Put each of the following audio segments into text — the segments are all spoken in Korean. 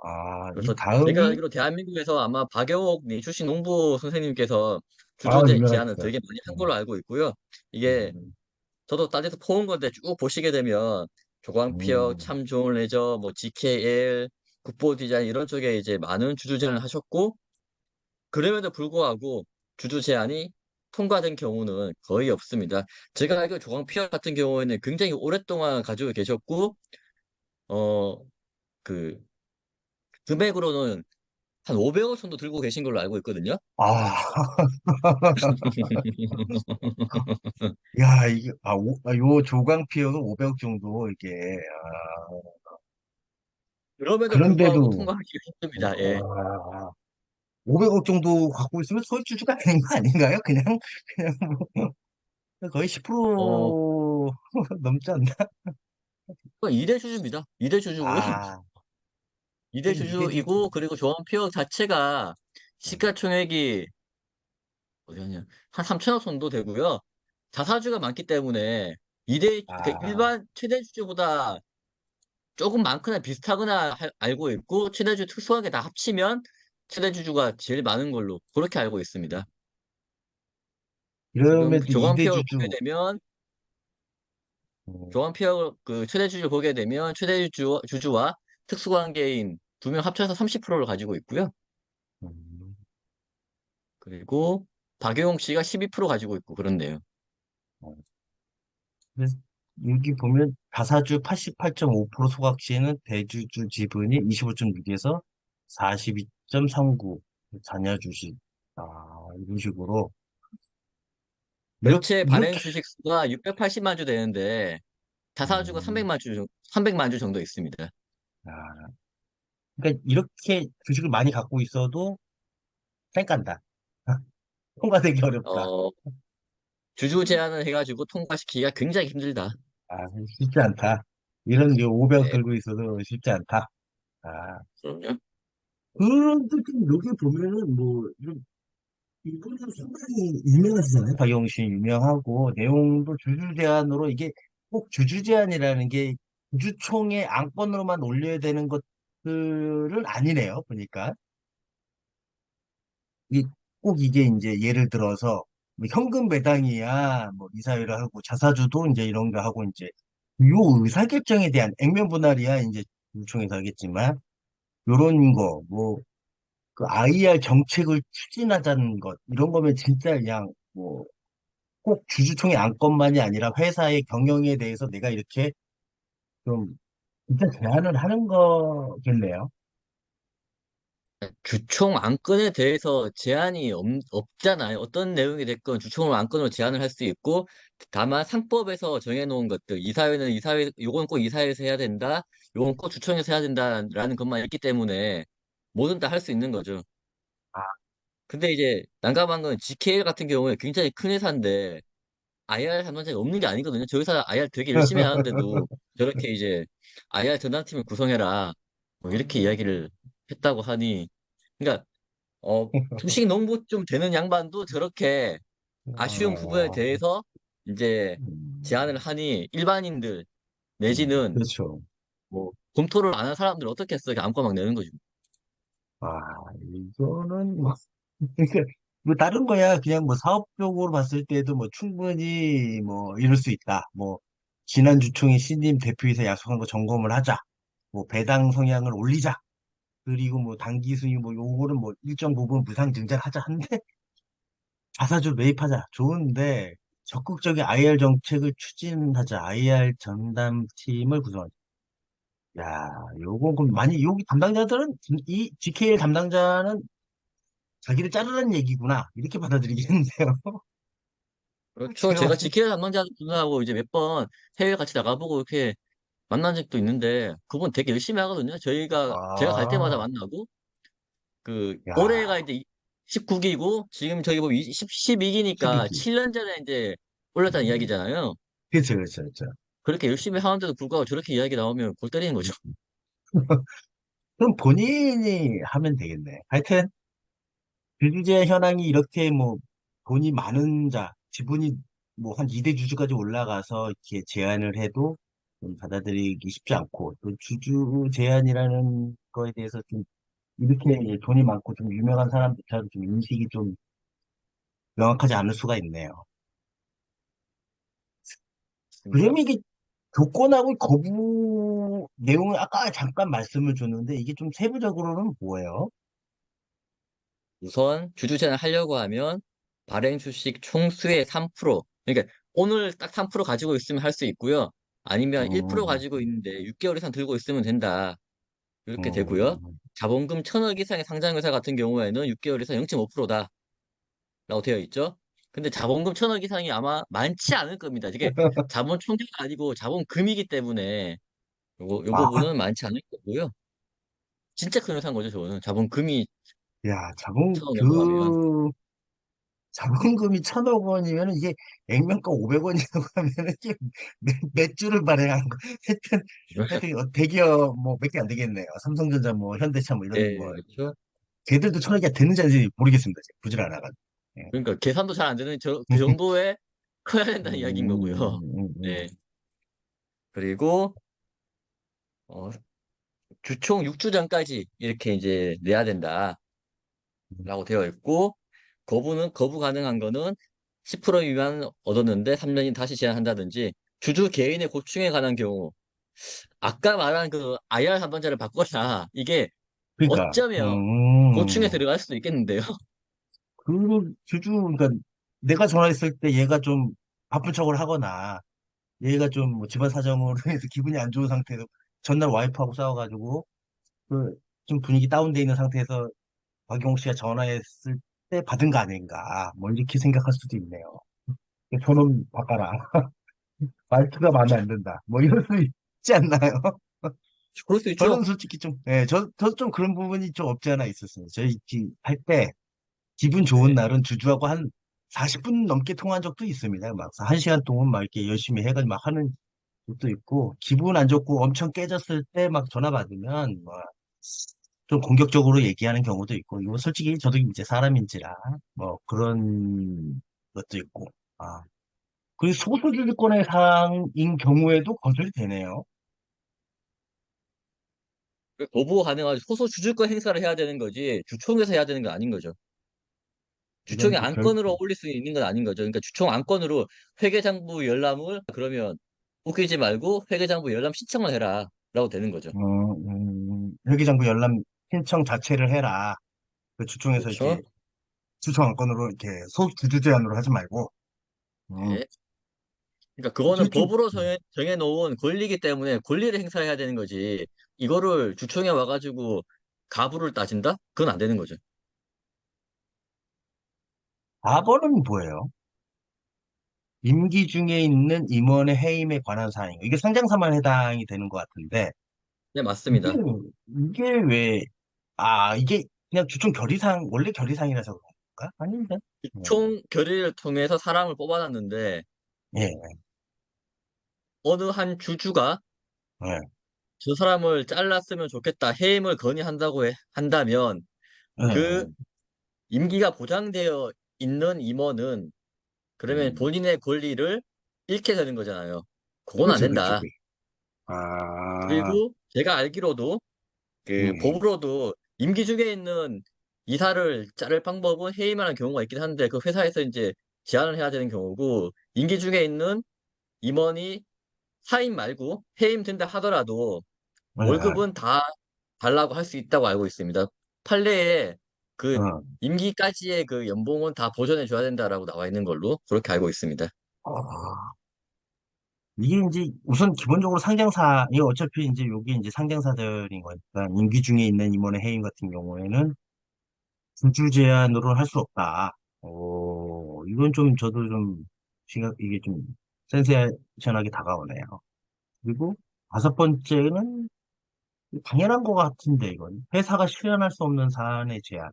이 그래서 제가 다음이, 알기로 대한민국에서 아마 박영옥 출신 농부 선생님께서 제안을 유명하시죠. 되게 많이 한 음, 걸로 알고 있고요. 이게 음, 저도 딴데서 포온 건데 쭉 보시게 되면 조광피어, 음. 참 좋은 레저, 뭐 GKL, 국보 디자인 이런 쪽에 이제 많은 주주 제안을 하셨고 그럼에도 불구하고 주주 제안이 통과된 경우는 거의 없습니다. 제가 알기로 조광피어 같은 경우에는 굉장히 오랫동안 가지고 계셨고 어 그 금액으로는 한 500억 정도 들고 계신 걸로 알고 있거든요. 아, 야, 요 조광피어가 500억 정도, 이게, 그럼에도 불구하고 그런데도, 통과하기가 힘듭니다. 예. 500억 정도 갖고 있으면 소액주주가 아닌 거 아닌가요? 그냥, 거의 어, 10% 넘지 않나? 2대 주주입니다. 2대 주주고요. 아, 2대 하긴 이대주주. 주주이고, 그리고 조원피어 자체가 시가총액이 어디였냐, 한 3천억 정도 되고요. 자사주가 많기 때문에 그러니까 아, 일반 최대 주주보다 조금 많거나 비슷하거나 알고 있고, 최대 주주 특수하게 다 합치면 최대 주주가 제일 많은 걸로 그렇게 알고 있습니다. 지금 이러면 또 조광피어를 보게 2대주주. 되면 교환피어 그 최대 주주를 보게 되면 최대 주주와 특수관계인 두 명 합쳐서 30%를 가지고 있고요. 음, 그리고 박영웅 씨가 12% 가지고 있고 그런데요. 어. 그래서 여기 보면 다사주 88.5% 소각 시에는 대주주 지분이 25.6에서 42.39 자녀 주식. 아, 이런 식으로. 전체 발행 이렇게, 주식 수가 680만 주 되는데 자사주가 음, 300만 주 정도 있습니다. 아, 그러니까 이렇게 주식을 많이 갖고 있어도 쌩깐다. 통과되기 어렵다. 어, 주주 제한을 해가지고 통과시키기가 굉장히 힘들다. 아, 쉽지 않다. 이런 500억 네, 들고 있어도 쉽지 않다. 아, 그럼요. 그런데 좀 여기 보면은 뭐, 이분은 상당히 유명하시잖아요. 박영신 유명하고, 내용도 주주 제한으로 이게 꼭 주주 제한이라는 게 주주총회 안건으로만 올려야 되는 것들은 아니네요. 보니까. 꼭 이게 이제 예를 들어서 뭐 현금 배당이야, 뭐 이사회를 하고 자사주도 이제 이런 거 하고 이제 요 의사결정에 대한 액면 분할이야 이제 주주총회에서 하겠지만 요런 거, 뭐, 그 IR 정책을 추진하자는 것, 이런 거면 진짜 그냥, 뭐, 꼭 주주총회 안건만이 아니라 회사의 경영에 대해서 내가 이렇게 좀, 진짜 제안을 하는 거겠네요. 주총 안건에 대해서 제한이 없잖아요. 어떤 내용이 됐건 주총 안건으로 제한을 할 수 있고, 다만 상법에서 정해놓은 것들, 이사회는 요건 꼭 이사회에서 해야 된다, 요건 꼭 주총에서 해야 된다라는 것만 있기 때문에 뭐든 다 할 수 있는 거죠. 아, 근데 이제 난감한 건 GKL 같은 경우에 굉장히 큰 회사인데 IR 담당자가 없는 게 아니거든요. 저 회사 IR 되게 열심히 하는데도 저렇게 이제 IR 전담팀을 구성해라, 뭐 이렇게 이야기를 했다고 하니, 그러니까 주식 농부 좀 되는 양반도 저렇게 아쉬운 부분에 어, 대해서 이제 제안을 음, 하니 일반인들 내지는 그렇죠. 뭐 검토를 안 한 사람들 어떻게 했어? 그냥 안고 막 내는 거죠. 아, 이거는 뭐, 그러니까 뭐 다른 거야. 그냥 뭐 사업적으로 봤을 때도 뭐 충분히 뭐 이럴 수 있다. 뭐, 지난주총회 신임 대표이사 약속한 거 점검을 하자. 뭐 배당 성향을 올리자. 그리고 뭐 단기 수익 뭐 요거는 뭐 일정 부분 무상 증자하자 한데 자사주 매입하자 좋은데 적극적인 IR 정책을 추진하자 IR 전담팀을 구성하자. 야, 요거 그럼 많이 여기 담당자들은 이 GKL 담당자는 자기를 자르라는 얘기구나 이렇게 받아들이겠는데요. 그렇죠. 제가 제가 봤을 지키는 담당자분하고 이제 몇 번 해외 같이 나가보고 이렇게 만난 적도 있는데 그분 되게 열심히 하거든요. 제가 갈 때마다 아, 만나고 올해가 야, 이제 19기고 지금 저기 뭐 12기니까 12기. 7년 전에 이제 올렸다는 이야기잖아요. 그렇죠, 그렇죠, 그렇죠. 그렇게 열심히 하는데도 불구하고 저렇게 이야기 나오면 골 때리는 거죠. 그럼 본인이 하면 되겠네. 하여튼 주주제 현황이 이렇게 뭐 돈이 많은 자, 지분이 뭐 한 2대 주주까지 올라가서 이렇게 제안을 해도 좀 받아들이기 쉽지 않고 또 주주 제한이라는 거에 대해서 좀 이렇게 돈이 많고 좀 유명한 사람들처럼 좀 인식이 좀 명확하지 않을 수가 있네요. 있습니다. 그러면 이게 조건하고 거부 내용을 아까 잠깐 말씀을 줬는데 이게 좀 세부적으로는 뭐예요? 우선 주주 제안을 하려고 하면 발행 주식 총수의 3%, 그러니까 오늘 딱 3% 가지고 있으면 할 수 있고요. 아니면 1% 음, 가지고 있는데 6개월 이상 들고 있으면 된다. 이렇게 되고요. 음, 자본금 1,000억 이상의 상장회사 같은 경우에는 6개월 이상 0.5%다. 라고 되어 있죠. 근데 자본금 1,000억 이상이 아마 많지 않을 겁니다. 이게 자본 총계가 아니고 자본금이기 때문에 요 아, 부분은 많지 않을 거고요. 진짜 큰 회사인 거죠, 저거는. 자본금이 야, 1,000억 넘어가면. 자본금이 1,000억 원이면 이게 액면가 500원이라고 하면 이게 몇 주를 발행한 거. 하여튼 대기업 뭐 몇 개 안 되겠네요. 삼성전자 뭐 현대차 뭐 이런 뭐 예, 그렇죠. 걔들도 1,000억이 되는지 안 되는지 모르겠습니다. 제가 부질않아가지고. 예. 그러니까 계산도 잘 안 되는 그 정도의 커야 된다는 이야기인 거고요. 네. 음. 그리고 어, 주총 6주 전까지 이렇게 이제 내야 된다라고 되어 있고 거부 가능한 거는 10% 미만 얻었는데 3년이 다시 제한한다든지 주주 개인의 고충에 관한 경우 아까 말한 그 IR 담당자를 바꿔라 이게 그러니까, 어쩌면 고충에 들어갈 수도 있겠는데요. 그러니까 내가 전화했을 때 얘가 좀 바쁜 척을 하거나 얘가 좀 뭐 집안 사정으로 해서 기분이 안 좋은 상태에서 전날 와이프하고 싸워가지고 그 좀 분위기 다운돼 있는 상태에서 박용욱 씨가 전화했을 때 받은 거 아닌가 뭐 이렇게 생각할 수도 있네요. 저놈 바꿔라. 말투가 마음에 안 든다. 뭐 이럴 수 있지 않나요? 그럴 수 저는 있죠. 솔직히 좀, 예, 저도 좀 그런 부분이 좀 없지 않아 있었어요. 저희 할 때 기분 좋은 네. 날은 주주하고 한 40분 넘게 통화한 적도 있습니다. 막 1시간 동안 막 이렇게 열심히 해가지고 막 하는 것도 있고, 기분 안 좋고 엄청 깨졌을 때 막 전화 받으면 뭐 좀 공격적으로 얘기하는 경우도 있고, 이거 솔직히 저도 이제 사람인지라 뭐 그런 것도 있고, 아. 그리고 소수주주권의 사항인 경우에도 거절이 되네요. 거부 가능하지 소수 주주권 행사를 해야 되는 거지 주총에서 해야 되는 건 아닌 거죠. 이건 주총의 안건으로 올릴 수 있는 건 아닌 거죠. 그러니까 주총 안건으로 회계장부 열람을 그러면 웃기지 말고 회계장부 열람 신청을 해라 라고 되는 거죠. 회계장부 열람 신청 자체를 해라. 그 주총에서 이렇게 그렇죠? 주총 안건으로 이렇게 소주주 제한으로 하지 말고. 음, 네. 그러니까 이게 그거는 좀, 법으로 정해놓은 권리이기 때문에 권리를 행사해야 되는 거지. 이거를 주총에 와가지고 가부를 따진다? 그건 안 되는 거죠. 4번은 뭐예요? 임기 중에 있는 임원의 해임에 관한 사항이고, 이게 상장사만 해당이 되는 것 같은데, 네, 이게, 맞습니다. 이게 왜, 이게 그냥 주총 결의사항, 원래 결의사항이라서 그런가? 아닌데? 주총 결의를 통해서 사람을 뽑아놨는데 예, 어느 한 주주가 예, 저 사람을 잘랐으면 좋겠다 해임을 한다면 예, 그 예. 임기가 보장되어 있는 임원은 그러면 음, 본인의 권리를 잃게 되는 거잖아요. 그건 안 그렇죠, 그렇죠. 된다. 그. 아, 그리고 제가 알기로도 그 음, 법으로도 임기 중에 있는 이사를 자를 방법은 해임하는 경우가 있긴 한데 그 회사에서 이제 제한을 해야 되는 경우고 임기 중에 있는 임원이 사임 말고 해임된다 하더라도 예, 예. 월급은 다 달라고 할 수 있다고 알고 있습니다. 판례에 그 어. 임기까지의 그 연봉은 다 보전해 줘야 된다라고 나와 있는 걸로 그렇게 알고 있습니다. 아, 이게 이제 우선 기본적으로 상장사, 이 어차피 이제 여기 이제 상장사들인 거니까 임기 중에 있는 임원의 해임 같은 경우에는 주주 제한으로 할 수 없다. 이건 좀 저도 좀 이게 좀 센세이션하게 다가오네요. 그리고 다섯 번째는 당연한 것 같은데 이건 회사가 실현할 수 없는 사안의 제한.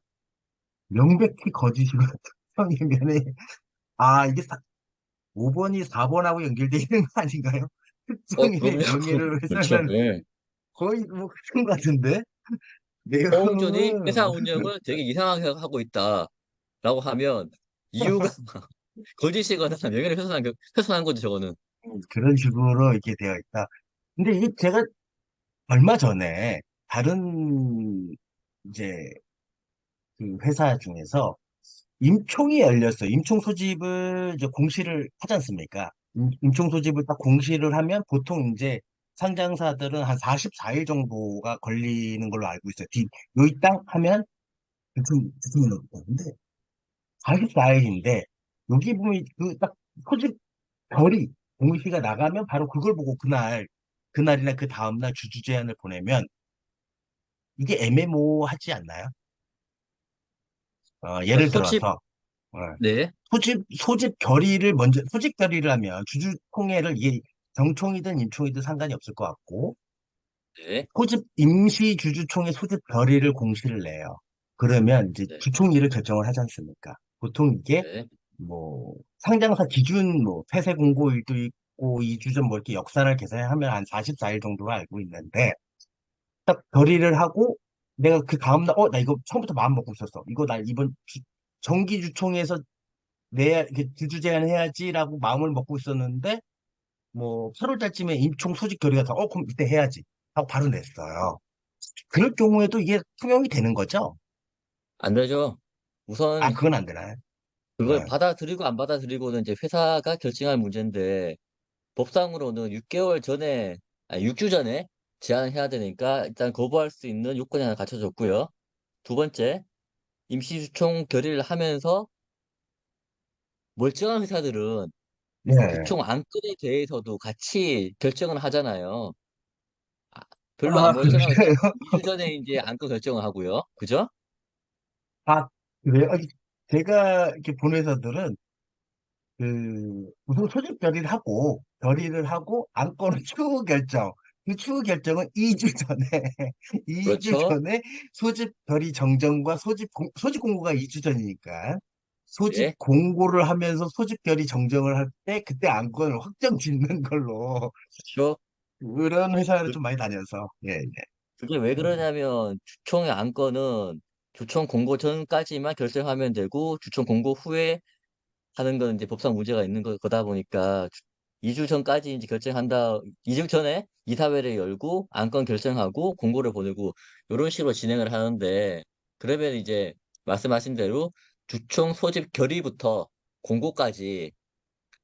명백히 거짓이고 특정이면에 이게 5번이 4번하고 연결되어 있는 거 아닌가요? 특정인의 그럼요. 명예를 그렇죠. 훼손하는 예. 거의 뭐 그런 것 같은데 허웅준이 회사 내용은 운영을 되게 이상하게 하고 있다라고 하면 이유가 거짓이거나 명예를 훼손한 거죠, 저거는. 그런 식으로 이렇게 되어 있다. 근데 이게 제가 얼마 전에 다른 이제 그 회사 중에서 임총이 열렸어요. 임총 소집을 이제 공시를 하지 않습니까? 임총 소집을 딱 공시를 하면 보통 이제 상장사들은 한 44일 정도가 걸리는 걸로 알고 있어요. 요이 땅 하면 주총 넣었는데 44일인데 여기 보면 그 딱 소집 결이 공시가 나가면 바로 그걸 보고 그날이나 그 다음날 주주 제안을 보내면 이게 애매모호하지 않나요? 그러니까 예를 들어서 어, 네, 소집 결의를 먼저, 소집 결의를 하면 주주총회를 이게 정총이든 임총이든 상관이 없을 것 같고, 네, 임시 주주총회 소집 결의를 공시를 내요. 그러면 이제 네, 주총리를 결정을 하지 않습니까? 보통 이게 네. 뭐 상장사 기준 뭐 폐쇄 공고일도 있고 2주 전 뭐 이렇게 역산을 계산하면 한 44일 정도로 알고 있는데 딱 결의를 하고 내가 그 다음날 나 이거 처음부터 마음 먹고 있었어. 이거 나 이번 정기 주총에서 내 주주 제안해야지라고 마음을 먹고 있었는데 뭐 8월 달쯤에 임총 소집 결의가 다 그럼 이때 해야지 하고 바로 냈어요. 그럴 경우에도 이게 통용이 되는 거죠? 안 되죠. 아, 우선 그건 안 되나요? 네. 그걸 받아들이고 안 받아들이고는 이제 회사가 결정할 문제인데 법상으로는 6개월 전에, 아니 6주 전에 제안을 해야 되니까 일단 거부할 수 있는 요건이 하나 갖춰졌고요. 두 번째, 임시주총 결의를 하면서 멀쩡한 회사들은 네. 주총 안건에 대해서도 같이 결정을 하잖아요. 아, 별로 안 아, 멀쩡한 그래요? 회사는 2주 전에 이제 안건 결정을 하고요. 그죠? 아, 그래요? 제가 이렇게 본 회사들은 그 우선 소집 결의를 하고 안건을 추후 결정. 그 추후 결정은 2주 전에 2주 그렇죠? 전에 소집 결의 정정과 소집 공고가 2주 전이니까 소집 예, 공고를 하면서 소집 결의 정정을 할 때 그때 안건을 확정 짓는 걸로 그렇죠. 그런 회사를 그, 좀 많이 다녀서 예, 예. 그게 왜 그러냐면 주총의 안건은 주총 공고 전까지만 결정하면 되고 주총 공고 후에 하는 건 이제 법상 문제가 있는 거다 보니까 2주 전까지 이제 결정한다. 2주 전에 이사회를 열고 안건 결정하고 공고를 보내고 이런 식으로 진행을 하는데 그러면 이제 말씀하신 대로 주총 소집 결의부터 공고까지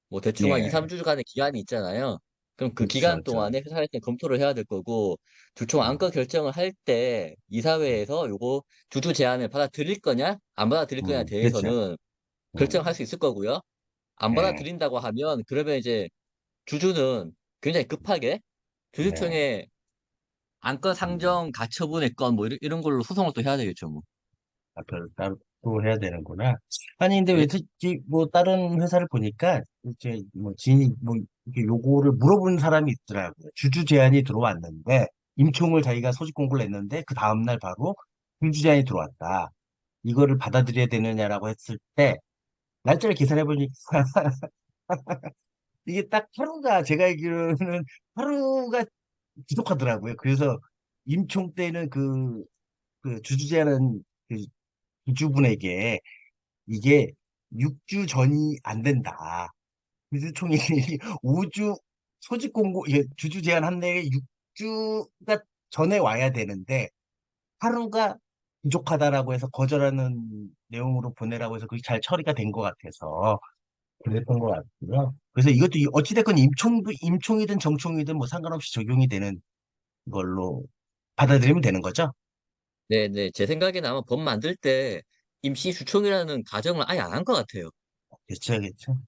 뭐 대충 한 2, 예, 3주간의 기간이 있잖아요. 그럼 그 그렇죠, 기간 그렇죠. 동안에 회사에서 검토를 해야 될 거고 주총 안건 결정을 할 때 이사회에서 요거 주주 제안을 받아들일 거냐 안 받아들일 거냐에 그렇죠. 대해서는 결정할 음, 수 있을 거고요. 안 예, 받아들인다고 하면 그러면 이제 주주는 굉장히 급하게 네. 주주총회 안건 음. 상정 가처분의 건 뭐 이런 걸로 소송을 또 해야 되겠죠, 뭐. 따로 또 해야 되는구나. 아니, 근데 왜 네, 특히 뭐 다른 회사를 보니까 이제 뭐 진이 뭐 이렇게 요거를 물어본 사람이 있더라고요. 주주 제안이 들어왔는데 임총을 자기가 소집 공고를 냈는데 그 다음날 바로 주주 제안이 들어왔다. 이거를 받아들여야 되느냐라고 했을 때 날짜를 계산해 보니까 이게 딱 하루가 제가 알기로는 하루가 부족하더라고요. 그래서 임총 때는 그 주주 제안은 그 주주분에게 이게 6주 전이 안 된다. 주주총회 5주 소집 공고, 이게 주주 제한 한 내에 6주가 전에 와야 되는데 하루가 부족하다라고 해서 거절하는 내용으로 보내라고 해서 그게 잘 처리가 된 것 같아서 그랬던 것 같고요. 그래서 이것도 어찌됐건 임총이든 정총이든 뭐 상관없이 적용이 되는 걸로 받아들이면 되는 거죠? 네, 네. 제 생각에는 아마 법 만들 때 임시 주총이라는 가정을 아예 안 한 것 같아요. 그렇죠, 그렇죠.